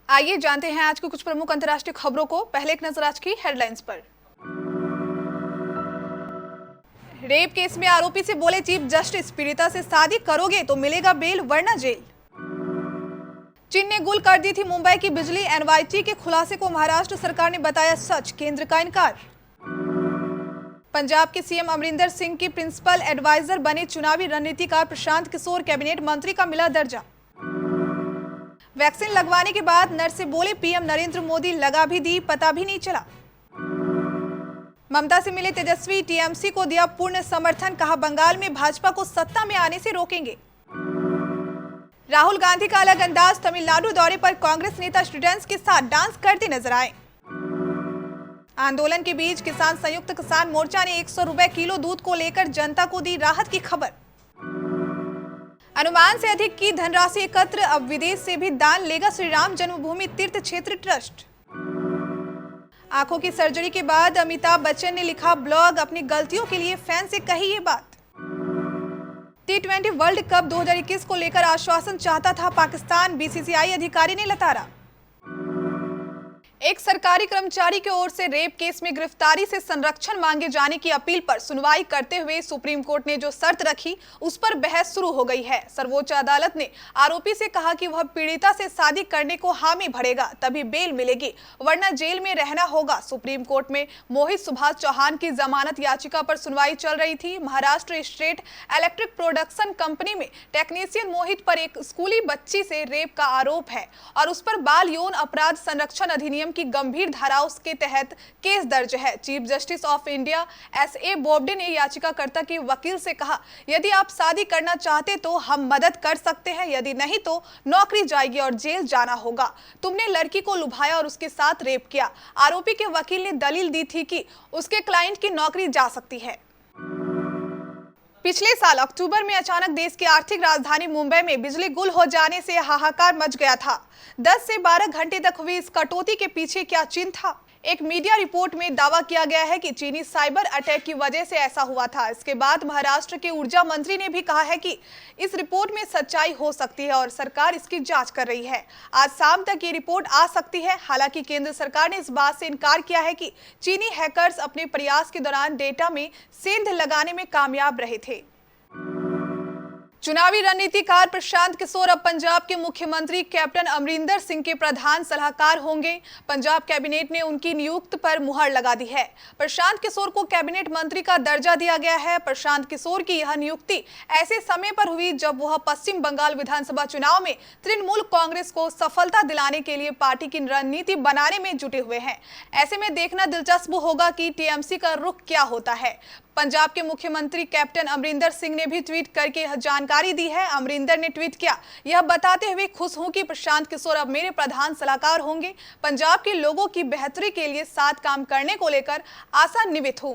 आइए जानते हैं आज की कुछ प्रमुख अंतर्राष्ट्रीय खबरों को। पहले एक नजर आज की हेडलाइंस पर। रेप केस में आरोपी से बोले चीफ जस्टिस, पीड़िता से शादी करोगे तो मिलेगा बेल वरना जेल। चीन ने गुल कर दी थी मुंबई की बिजली, एनवाईटी के खुलासे को महाराष्ट्र सरकार ने बताया सच, केंद्र का इनकार। पंजाब के सीएम अमरिंदर सिंह की प्रिंसिपल एडवाइजर बने चुनावी रणनीतिकार प्रशांत किशोर, कैबिनेट मंत्री का मिला दर्जा। वैक्सीन लगवाने के बाद नर्स से बोले पीएम नरेंद्र मोदी, लगा भी दी पता भी नहीं चला। ममता से मिले तेजस्वी, टीएमसी को दिया पूर्ण समर्थन, कहा बंगाल में भाजपा को सत्ता में आने से रोकेंगे। राहुल गांधी का अलग अंदाज, तमिलनाडु दौरे पर कांग्रेस नेता स्टूडेंट्स के साथ डांस करते नजर आए। आंदोलन के बीच किसान संयुक्त किसान मोर्चा ने 100 रुपए किलो दूध को लेकर जनता को दी राहत की खबर। अनुमान से अधिक की धनराशि एकत्र, अब विदेश से भी दान लेगा श्री राम जन्मभूमि तीर्थ क्षेत्र ट्रस्ट। आंखों की सर्जरी के बाद अमिताभ बच्चन ने लिखा ब्लॉग, अपनी गलतियों के लिए फैन से कही ये बात। T20 वर्ल्ड कप 2021 को लेकर आश्वासन चाहता था पाकिस्तान, बीसीसीआई अधिकारी ने लताड़ा। एक सरकारी कर्मचारी की ओर से रेप केस में गिरफ्तारी से संरक्षण मांगे जाने की अपील पर सुनवाई करते हुए सुप्रीम कोर्ट ने जो शर्त रखी उस पर बहस शुरू हो गई है। सर्वोच्च अदालत ने आरोपी से कहा कि वह पीड़िता से शादी करने को हामी भरेगा तभी बेल मिलेगी वरना जेल में रहना होगा। सुप्रीम कोर्ट में मोहित सुभाष चौहान की जमानत याचिका पर सुनवाई चल रही थी। Maharashtra state electric production company में टेक्नीशियन मोहित पर एक स्कूली बच्ची से रेप का आरोप है और उस पर बाल यौन अपराध संरक्षण अधिनियम की गंभीर धाराओं के तहत केस दर्ज है। Chief justice of India S A Bobde ने याचिकाकर्ता के वकील से कहा, यदि आप शादी करना चाहते तो हम मदद कर सकते हैं, यदि नहीं तो नौकरी जाएगी और जेल जाना होगा। तुमने लड़की को लुभाया और उसके साथ रेप किया। आरोपी के वकील ने दलील दी थी कि उसके क्लाइंट की नौकरी जा सकती है। पिछले साल अक्टूबर में अचानक देश की आर्थिक राजधानी मुंबई में बिजली गुल हो जाने से हाहाकार मच गया था। 10 से 12 घंटे तक हुई इस कटौती के पीछे क्या चिन्ह था? एक मीडिया रिपोर्ट में दावा किया गया है कि चीनी साइबर अटैक की वजह से ऐसा हुआ था। इसके बाद महाराष्ट्र के ऊर्जा मंत्री ने भी कहा है कि इस रिपोर्ट में सच्चाई हो सकती है और सरकार इसकी जांच कर रही है। आज शाम तक ये रिपोर्ट आ सकती है। हालांकि केंद्र सरकार ने इस बात से इनकार किया है कि चीनी हैकर्स अपने प्रयास के दौरान डेटा में सेंध लगाने में कामयाब रहे थे। चुनावी रणनीतिकार प्रशांत किशोर अब पंजाब के मुख्यमंत्री कैप्टन अमरिंदर सिंह के प्रधान सलाहकार होंगे। पंजाब कैबिनेट ने उनकी नियुक्ति पर मुहर लगा दी है। प्रशांत किशोर को कैबिनेट मंत्री का दर्जा दिया गया है। प्रशांत किशोर की यह नियुक्ति ऐसे समय पर हुई जब वह पश्चिम बंगाल विधानसभा चुनाव में तृणमूल कांग्रेस को सफलता दिलाने के लिए पार्टी की रणनीति बनाने में जुटे हुए हैं। ऐसे में देखना दिलचस्प होगा कि टीएमसी का रुख क्या होता है। पंजाब के मुख्यमंत्री कैप्टन अमरिंदर सिंह ने भी ट्वीट करके यह जानकारी दी है। अमरिंदर ने ट्वीट किया, यह बताते हुए खुश हूं कि प्रशांत किशोर अब मेरे प्रधान सलाहकार होंगे। पंजाब के लोगों की बेहतरी के लिए साथ काम करने को लेकर आशान्वित हूं।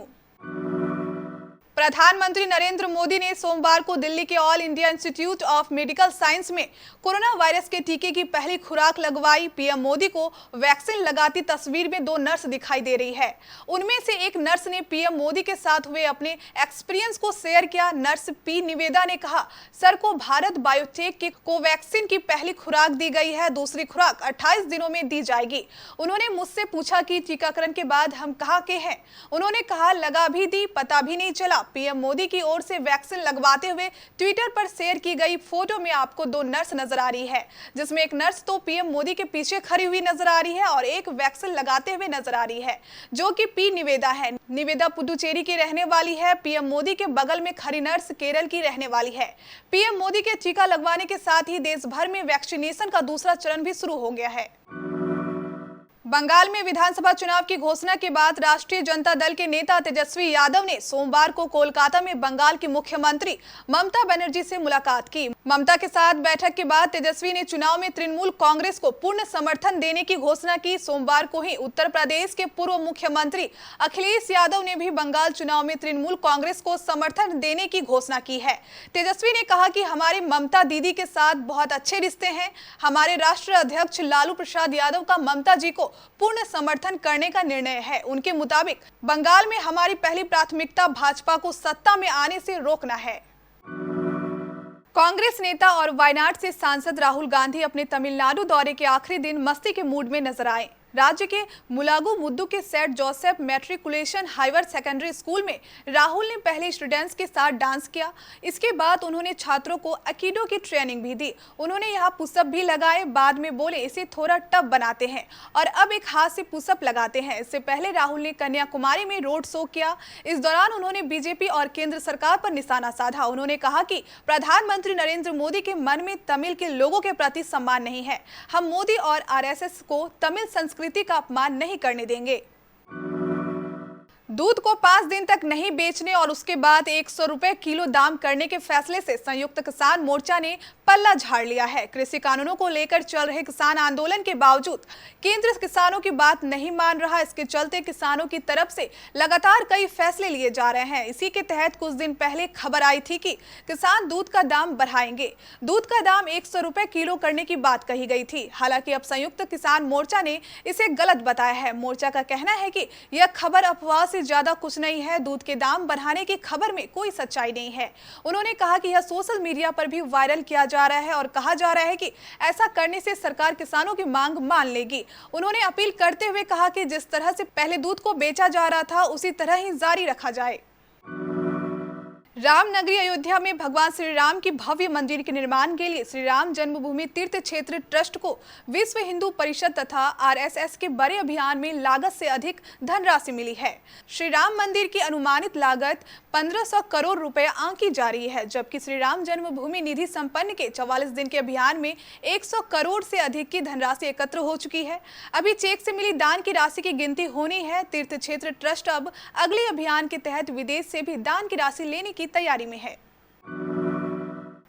प्रधानमंत्री नरेंद्र मोदी ने सोमवार को दिल्ली के all India institute of medical science में कोरोना वायरस के टीके की पहली खुराक लगवाई। पीएम मोदी को वैक्सीन लगाती तस्वीर में 2 नर्स दिखाई दे रही है। उनमें से एक नर्स ने पीएम मोदी के साथ हुए अपने एक्सपीरियंस को शेयर किया। नर्स पी निवेदा ने कहा, सर को भारत बायोटेक के कोवैक्सीन की पहली खुराक दी गई है, दूसरी खुराक 28 दिनों में दी जाएगी। उन्होंने मुझसे पूछा कि टीकाकरण के बाद हम कहाँ के हैं। उन्होंने कहा, लगा भी दी पता भी नहीं चला। पीएम मोदी की ओर से वैक्सीन लगवाते हुए ट्विटर पर शेयर की गई फोटो में आपको 2 नर्स नजर आ रही है, जिसमें एक नर्स तो पीएम मोदी के पीछे खड़ी हुई नजर आ रही है और एक वैक्सीन लगाते हुए नजर आ रही है, जो कि पी निवेदा है। निवेदा पुडुचेरी की रहने वाली है। पीएम मोदी के बगल में खड़ी नर्स केरल की रहने वाली है। पीएम मोदी के टीका लगवाने के साथ ही देश भर में वैक्सीनेशन का दूसरा चरण भी शुरू हो गया है। बंगाल में विधानसभा चुनाव की घोषणा के बाद राष्ट्रीय जनता दल के नेता तेजस्वी यादव ने सोमवार को कोलकाता में बंगाल की मुख्यमंत्री ममता बनर्जी से मुलाकात की। ममता के साथ बैठक के बाद तेजस्वी ने चुनाव में तृणमूल कांग्रेस को पूर्ण समर्थन देने की घोषणा की। सोमवार को ही उत्तर प्रदेश के पूर्व मुख्यमंत्री अखिलेश यादव ने भी बंगाल चुनाव में तृणमूल कांग्रेस को समर्थन देने की घोषणा की है। तेजस्वी ने कहा कि हमारे ममता दीदी के साथ बहुत अच्छे रिश्ते हैं। हमारे राष्ट्रीय अध्यक्ष लालू प्रसाद यादव का ममता जी को पूर्ण समर्थन करने का निर्णय है। उनके मुताबिक बंगाल में हमारी पहली प्राथमिकता भाजपा को सत्ता में आने से रोकना है। कांग्रेस नेता और वायनाड से सांसद राहुल गांधी अपने तमिलनाडु दौरे के आखिरी दिन मस्ती के मूड में नजर आए। राज्य के मुलागु मुद्दू के saint Joseph matriculation higher secondary school में राहुल ने पहले स्टूडेंट्स के साथ डांस किया। इसके बाद उन्होंने छात्रों को अकीडो की ट्रेनिंग भी दी। उन्होंने यहाँ पुशअप भी लगाए। बाद में बोले, इसे थोड़ा टफ बनाते हैं और अब एक हाथ से पुशअप लगाते हैं। इससे पहले राहुल ने कन्याकुमारी में रोड शो किया। इस दौरान उन्होंने बीजेपी और केंद्र सरकार पर निशाना साधा। उन्होंने कहा कि प्रधानमंत्री नरेंद्र मोदी के मन में तमिल के लोगों के प्रति सम्मान नहीं है। हम मोदी और आरएसएस को तमिल संस्कृति का अपमान नहीं करने देंगे। दूध को 5 दिन तक नहीं बेचने और उसके बाद 100 रुपए किलो दाम करने के फैसले से संयुक्त किसान मोर्चा ने पल्ला झाड़ लिया है। कृषि कानूनों को लेकर चल रहे किसान आंदोलन के बावजूद केंद्र किसानों की बात नहीं मान रहा। इसके चलते किसानों की तरफ से लगातार कई फैसले लिए जा रहे हैं। इसी के तहत कुछ दिन पहले खबर आई थी कि किसान दूध का दाम बढ़ाएंगे। दूध का दाम 100 रुपए किलो करने की बात कही गई थी। हालांकि अब संयुक्त किसान मोर्चा ने इसे गलत बताया है। मोर्चा का कहना है कि यह खबर अफवाह से ज्यादा कुछ नहीं है। दूध के दाम बढ़ाने की खबर में कोई सच्चाई नहीं है। उन्होंने कहा कि यह सोशल मीडिया पर भी वायरल किया जा रहा है और कहा जा रहा है कि ऐसा करने से सरकार किसानों की मांग मान लेगी। उन्होंने अपील करते हुए कहा कि जिस तरह से पहले दूध को बेचा जा रहा था उसी तरह ही जारी रखा जाए। रामनगरी अयोध्या में भगवान श्री राम की भव्य मंदिर के निर्माण के लिए श्री राम जन्मभूमि तीर्थ क्षेत्र ट्रस्ट को विश्व हिंदू परिषद तथा आरएसएस के बड़े अभियान में लागत से अधिक धनराशि मिली है। श्री राम मंदिर की अनुमानित लागत 1500 करोड़ रुपए आंकी जा रही है, जबकि श्री राम जन्मभूमि निधि संपन्न के 44 दिन के अभियान में 100 करोड़ से अधिक की धनराशि एकत्र हो चुकी है। अभी चेक से मिली दान की राशि की गिनती होनी है। तीर्थ क्षेत्र ट्रस्ट अब अगले अभियान के तहत विदेश से भी दान की राशि लेने की तैयारी में है।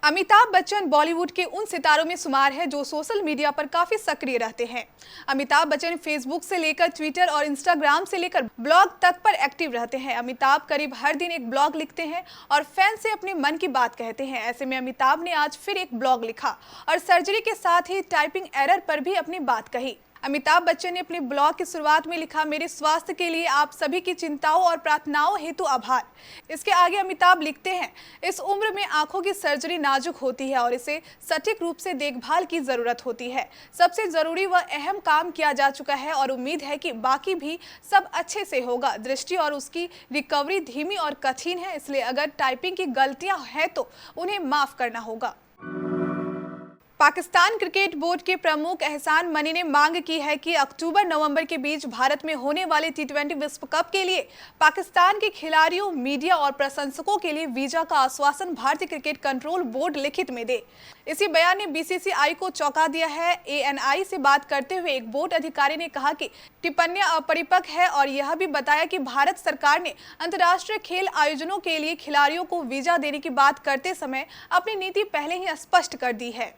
अमिताभ बच्चन बॉलीवुड के उन सितारों में शुमार है जो सोशल मीडिया पर काफी सक्रिय रहते हैं। अमिताभ बच्चन फेसबुक से लेकर ट्विटर और इंस्टाग्राम से लेकर ब्लॉग तक पर एक्टिव रहते हैं। अमिताभ करीब हर दिन एक ब्लॉग लिखते हैं और फैन से अपने मन की बात कहते हैं। ऐसे में अमिताभ ने आज फिर एक ब्लॉग लिखा और सर्जरी के साथ ही टाइपिंग एरर पर भी अपनी बात कही। अमिताभ बच्चन ने अपने ब्लॉग की शुरुआत में लिखा, मेरे स्वास्थ्य के लिए आप सभी की चिंताओं और प्रार्थनाओं हेतु आभार। इसके आगे अमिताभ लिखते हैं, इस उम्र में आंखों की सर्जरी नाजुक होती है और इसे सटीक रूप से देखभाल की जरूरत होती है। सबसे जरूरी व अहम काम किया जा चुका है और उम्मीद है कि बाकी भी सब अच्छे से होगा। दृष्टि और उसकी रिकवरी धीमी और कठिन है, इसलिए अगर टाइपिंग की गलतियां हैं तो उन्हें माफ करना होगा। पाकिस्तान क्रिकेट बोर्ड के प्रमुख एहसान मनी ने मांग की है कि अक्टूबर-नवंबर के बीच भारत में होने वाले T20 विश्व कप के लिए पाकिस्तान के खिलाड़ियों, मीडिया और प्रशंसकों के लिए वीजा का आश्वासन भारतीय क्रिकेट कंट्रोल बोर्ड लिखित में दे। इसी बयान ने बीसीसीआई को चौंका दिया है। ANI से बात करते हुए एक बोर्ड अधिकारी ने कहा कि टिप्पणियां अपरिपक्व है और यह भी बताया कि भारत सरकार ने अंतर्राष्ट्रीय खेल आयोजनों के लिए खिलाड़ियों को वीजा देने की बात करते समय अपनी नीति पहले ही स्पष्ट कर दी है।